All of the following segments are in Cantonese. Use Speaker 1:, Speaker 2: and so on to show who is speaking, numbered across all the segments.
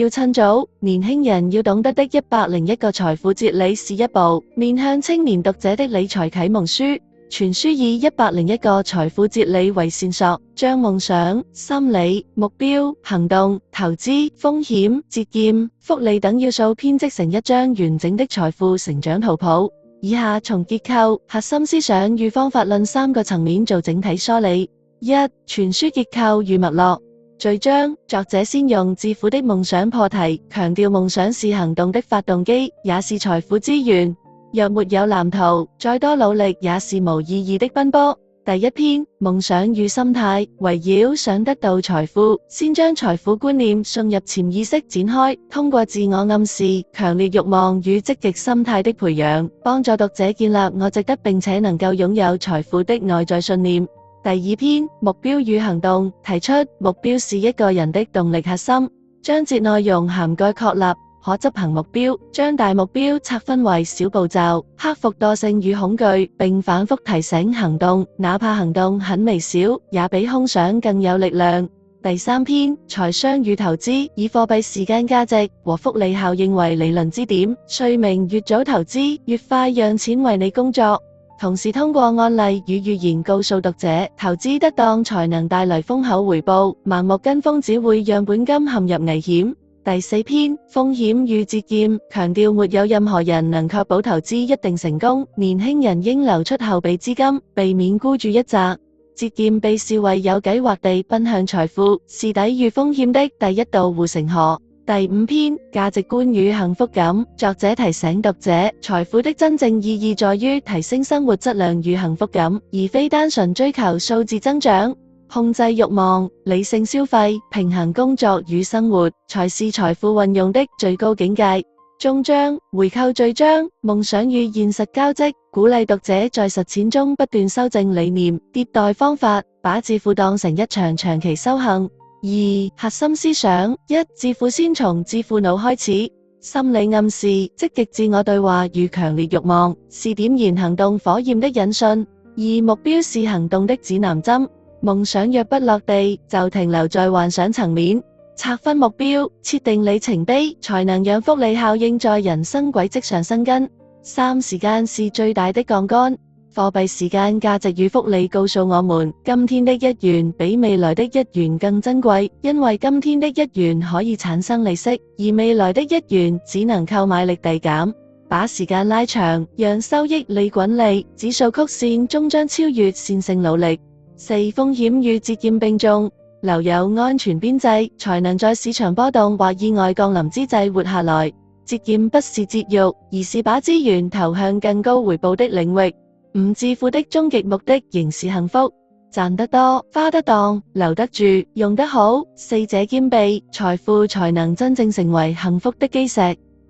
Speaker 1: 要趁早，年輕人要懂得的101個財富哲理是一部面向青年讀者的理財啟蒙書。全書以101個財富哲理為線索，將夢想、心理、目標、行動、投資、風險、節儉、複利等要素編織成一張完整的財富成長圖譜。以下從結構、核心思想與方法論3個層面做整體梳理。1. 全書結構與脈絡。序章，作者先用致富的夢想破題，強調夢想是行動的發動機，也是財富之源。若沒有藍圖，再多努力也是無意義的奔波。第一篇，夢想與心態，圍繞想得到財富，先將財富觀念送入潛意識展開，通過自我暗示、強烈慾望與積極心態的培養，幫助讀者建立我值得並且能夠擁有財富的內在信念。第二篇，目標與行動，提出目標是一個人的動力核心，章節內容涵蓋確立可執行目標，將大目標拆分為小步驟，克服惰性與恐懼，並反覆提醒行動，哪怕行動很微小，也比空想更有力量。第三篇，財商與投資，以貨幣時間價值和複利效應為理論支點，說明越早投資，越快讓錢為你工作。同時通過案例與寓言告訴讀者，投資得當才能帶來豐厚回報，盲目跟風只會讓本金陷入危險。第四篇，風險與節儉，強調沒有任何人能確保投資一定成功，年輕人應留出後備資金，避免孤注一擲。節儉被視為有計劃地奔向財富，是抵禦風險的第一道護城河。第五篇，價值觀與幸福感，作者提醒讀者，財富的真正意義在於提升生活質量與幸福感，而非單純追求數字增長。控制慾望、理性消費、平衡工作與生活，才是財富運用的最高境界。終章，回扣序章，夢想與現實交織，鼓勵讀者在實踐中不斷修正理念、迭代方法，把致富當成一場長期修行。2. 核心思想。1. 致富先從致富腦開始，心理暗示、積極自我對話與強烈慾望，是點燃行動火焰的引信。2. 目標是行動的指南針。夢想若不落地，就停留在幻想層面。拆分目標，設定里程碑，才能讓複利效應在人生軌跡上生根。3. 時間是最大的槓桿。貨幣時間價值與複利告訴我們，今天的1元比未來的1元更珍貴，因為今天的1元可以產生利息，而未來的1元只能購買力遞減。把時間拉長，讓收益利滾利，指數曲線終將超越線性努力。4. 風險與節儉並重，留有安全邊際，才能在市場波動或意外降臨之際活下來。節儉不是節欲，而是把資源投向更高回報的領域。5. 致富的終極目的仍是幸福，賺得多，花得當，留得住，用得好，四者兼備，財富才能真正成為幸福的基石。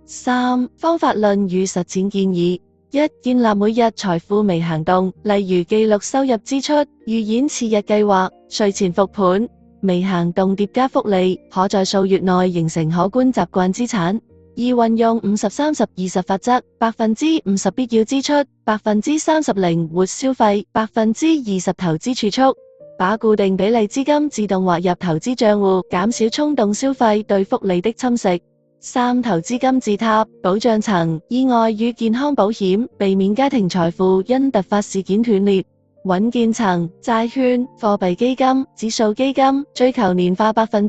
Speaker 1: 3. 方法論與實踐建議。1. 建立每日財富微行動，例如記錄收入支出、預演次日計劃、睡前復盤。微行動疊加複利，可在數月內形成可觀習慣資產。2. 運用50-30-20法則，50%必要支出，30%靈活消費，20%投資儲蓄。把固定比例資金自動劃入投資賬戶，減少衝動消費對複利的侵蝕。3. 投資金字塔，保障層、意外與健康保險，避免家庭財富因突發事件斷裂。穩健層，債券、貨幣基金、指數基金，追求年化4%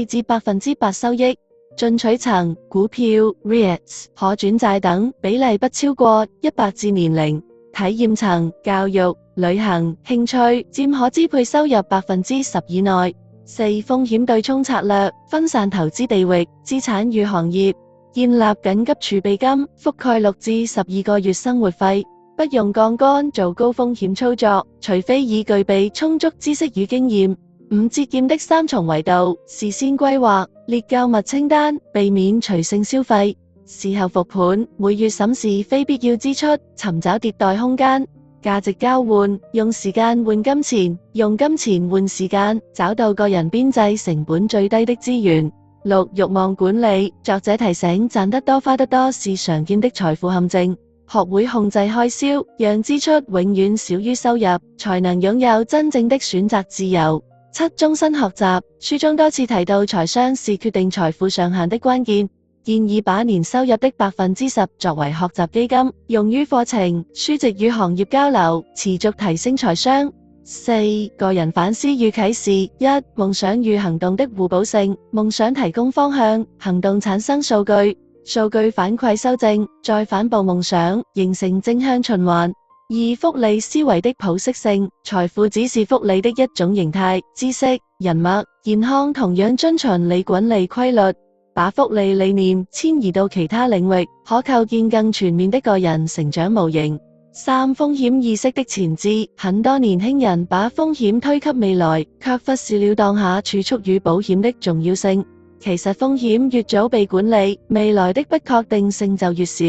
Speaker 1: 至8%收益。進取層，股票、REITs、可轉債等，比例不超過100至年齡。體驗層，教育、旅行、興趣，佔可支配收入10%以內。4. 風險對沖策略，分散投資地域、資產與行業，建立緊急儲備金，覆蓋6至12個月生活費，不用槓桿做高風險操作，除非已具備充足知識與經驗。5. 節儉的3重維度，事先規劃，列購物清單，避免隨性消費，事後復盤，每月審視非必要支出，尋找迭代空間。價值交換，用時間換金錢，用金錢換時間，找到個人邊際成本最低的資源。6. 慾望管理，作者提醒賺得多花得多是常見的財富陷阱，學會控制開銷，讓支出永遠少於收入，才能擁有真正的選擇自由。7. 終身學習，書中多次提到財商是決定財富上限的關鍵，建議把年收入的 10% 作為學習基金，用於課程、書籍與行業交流，持續提升財商。4. 個人反思與啟示。1. 夢想與行動的互補性，夢想提供方向，行動產生數據，數據反饋修正，再反哺夢想，形成正向循環。2. 複利思維的普適性，財富只是複利的一種形態，知識、人脈、健康同樣遵循利滾利規律，把複利理念遷移到其他領域，可構建更全面的個人成長模型。3. 風險意識的前置，很多年輕人把風險推給未來，卻忽視了當下儲蓄與保險的重要性。其實風險越早被管理，未來的不確定性就越少。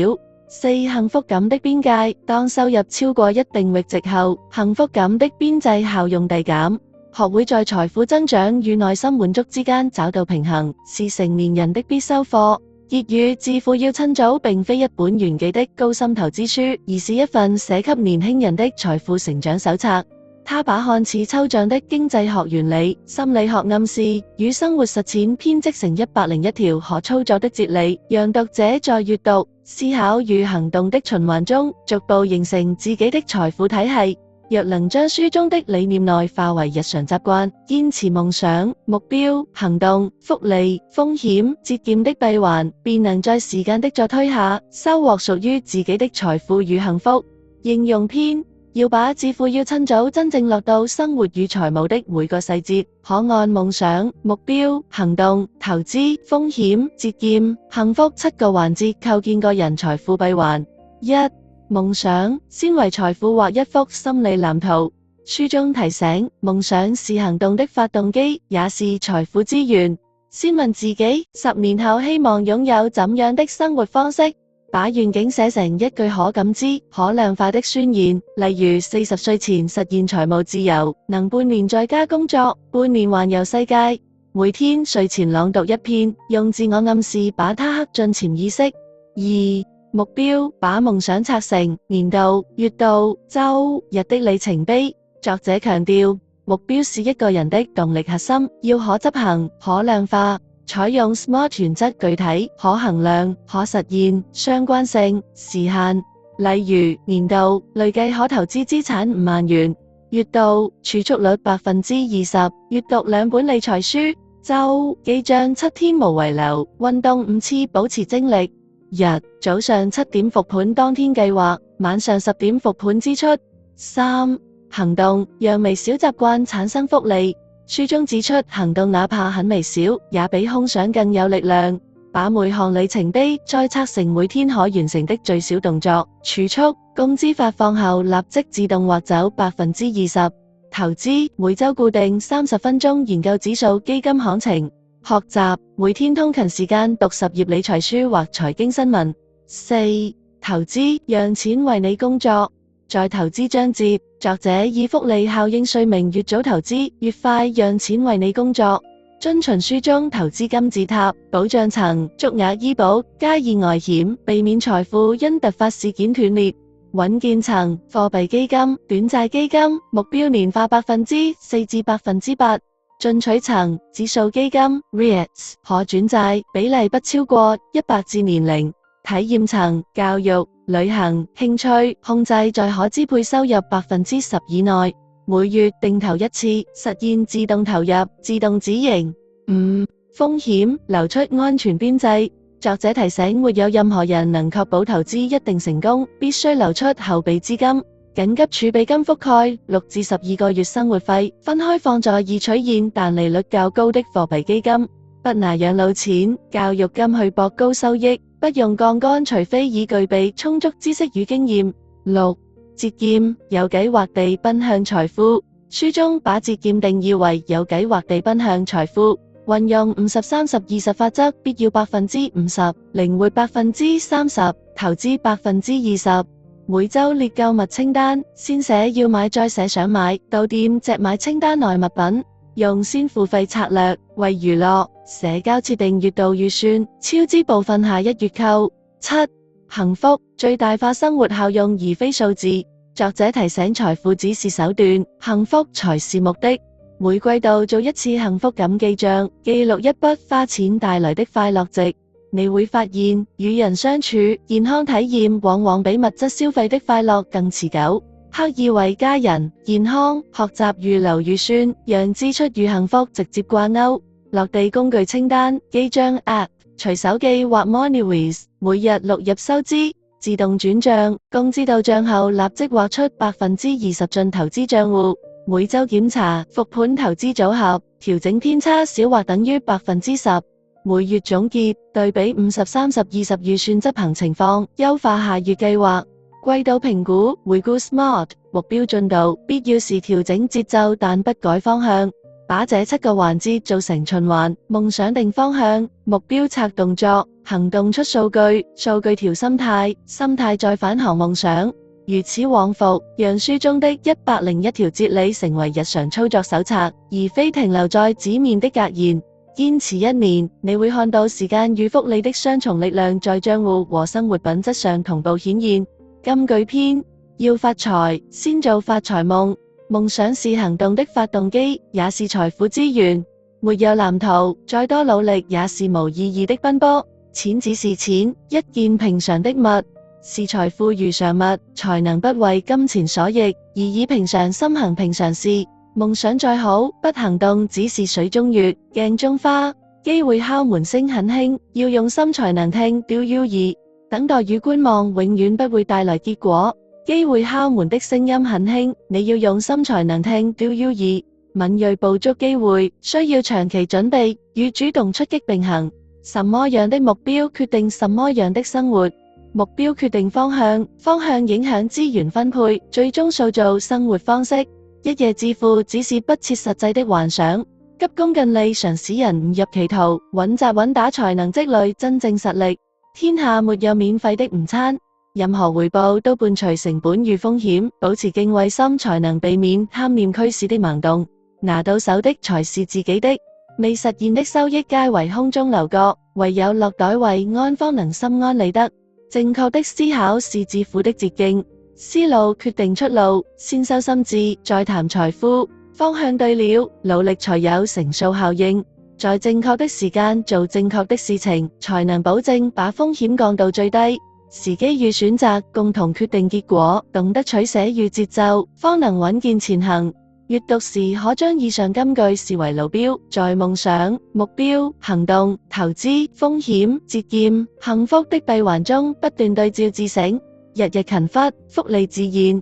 Speaker 1: 4. 幸福感的邊界，當收入超過一定閾值後，幸福感的邊際效用遞減。學會在財富增長與內心滿足之間找到平衡，是成年人的必修課。結語：致富要趁早並非一本玄機的高深投資書，而是一份寫給年輕人的財富成長手冊。他把看似抽象的經濟學原理、心理學暗示與生活實踐編織成101條可操作的哲理，讓讀者在閱讀、思考與行動的循環中，逐步形成自己的財富體系。若能將書中的理念內化為日常習慣，堅持夢想、目標、行動、複利、風險、節儉的閉環，便能在時間的助推下，收穫屬於自己的財富與幸福。應用篇：要把致富要趁早真正落到生活與財務的每個細節，可按夢想、目標、行動、投資、風險、節儉、幸福7個環節構建個人財富閉環。1. 夢想，先為財富畫一幅心理藍圖。書中提醒，夢想是行動的發動機，也是財富之源。先問自己，10年後希望擁有怎樣的生活方式？把願景寫成一句可感知、可量化的宣言，例如40歲前實現財務自由，能半年在家工作，半年環遊世界。每天睡前朗讀一篇，用自我暗示把它刻進潛意識。2. 目標，把夢想拆成年度、月度、週、日的里程碑。作者強調，目標是一個人的動力核心，要可執行、可量化，採用 SMART 原則，具體、可衡量、可實現、相關性、時限。例如，年度累計可投資資產5萬元，月度儲蓄率 20%， 閱讀2本理財書，週記帳7天無遺留，運動5次保持精力。日早上7點復盤當天計劃，晚上10點復盤支出。3. 行動，讓微小習慣產生複利。書中指出，行動哪怕很微小，也比空想更有力量。把每項里程碑再拆成每天可完成的最小動作。儲蓄，工資發放後立即自動劃走 20%。投資，每週固定30分鐘研究指數基金行情。學習，每天通勤時間讀10頁理財書或財經新聞。4. 投資，讓錢為你工作。在投資章節，作者以複利效應說明越早投資，越快讓錢為你工作。遵循書中投資金字塔，保障層、足額醫保加意外險，避免財富因突發事件斷裂。穩健層，貨幣基金、短債基金，目標年化 4% 至 8%。進取層，指數基金 REITs 可轉債，比例不超過100至年齡。體驗層，教育、旅行、興趣，控制在可支配收入 10% 以內，每月定投1次，實現自動投入、自動止盈。5. 風險，留出安全邊際。作者提醒，沒有任何人能確保投資一定成功，必須留出後備資金。緊急儲備金覆蓋6至12個月生活費，分開放在易取現但利率較高的貨幣基金。不拿養老錢、教育金去博高收益，不用槓桿，除非已具備充足知識與經驗。6. 節儉，有計劃地奔向財富。書中把節儉定義為有計劃地奔向財富，運用50-30-20法則，必要 50%， 靈活 30%， 投資 20%。每週列購物清單，先寫要買再寫想買，到店隻買清單內物品，用先付費策略，為娛樂、社交設定月度預算，超支部分下1月扣。7. 幸福，最大化生活效用而非數字。作者提醒，財富只是手段，幸福才是目的。每季度做一次幸福感記帳，記錄一筆花錢帶來的快樂值。你會發現，與人相處、健康體驗往往比物質消費的快樂更持久。刻意為家人、健康、學習預留預算，讓支出與幸福直接掛鈎。落地工具清單記帳 App， 隨手記或 Moneywise， 每日錄入收支，自動轉帳，共知道帳後立即劃出20%進投資帳戶。每週檢查復盤投資組合，調整偏差少或等於10%。每月總結，對比50-30-20預算執行情況，優化下月計劃。季度評估，回顧 SMART， 目標進度，必要時調整節奏但不改方向。把這7個環節做成循環，夢想定方向，目標策動作，行動出數據，數據調心態，心態再返航夢想。如此往復，讓書中的101條哲理成為日常操作手冊，而非停留在紙面的格言。堅持1年，你會看到時間與複利的雙重力量在賬戶和生活品質上同步顯現。金句篇：要發財，先做發財夢。夢想是行動的發動機，也是財富之源。沒有藍圖，再多努力也是無意義的奔波。錢只是錢，一件平常的物。視財富如常物，才能不為金錢所役，而以平常心行平常事。夢想再好，不行動只是水中月，鏡中花。機會敲門聲很輕，要用心才能聽。Do you hear？等待與觀望永遠不會帶來結果。機會敲門的聲音很輕，你要用心才能聽。Do you hear？敏銳捕捉機會，需要長期準備，與主動出擊並行。什麼樣的目標決定什麼樣的生活。目標決定方向，方向影響資源分配，最終塑造生活方式。一夜致富只是不切實際的幻想，急功近利常使人誤入歧途，穩紮穩打才能積累真正實力。天下沒有免費的午餐，任何回報都伴隨成本與風險，保持敬畏心才能避免貪念驅使的盲動。拿到手的才是自己的，未實現的收益皆為空中樓閣，唯有落袋為安方能心安理得。正確的思考是致富的捷徑，思路決定出路，先修心智，再談財富。方向對了，努力才有乘數效應，在正確的時間做正確的事情，才能保證把風險降到最低。時機與選擇共同決定結果，懂得取捨與節奏，方能穩健前行。閱讀時可將以上金句視為路標，在夢想、目標、行動、投資、風險、節儉、幸福的閉環中不斷對照自省，日日勤奮，福利自然。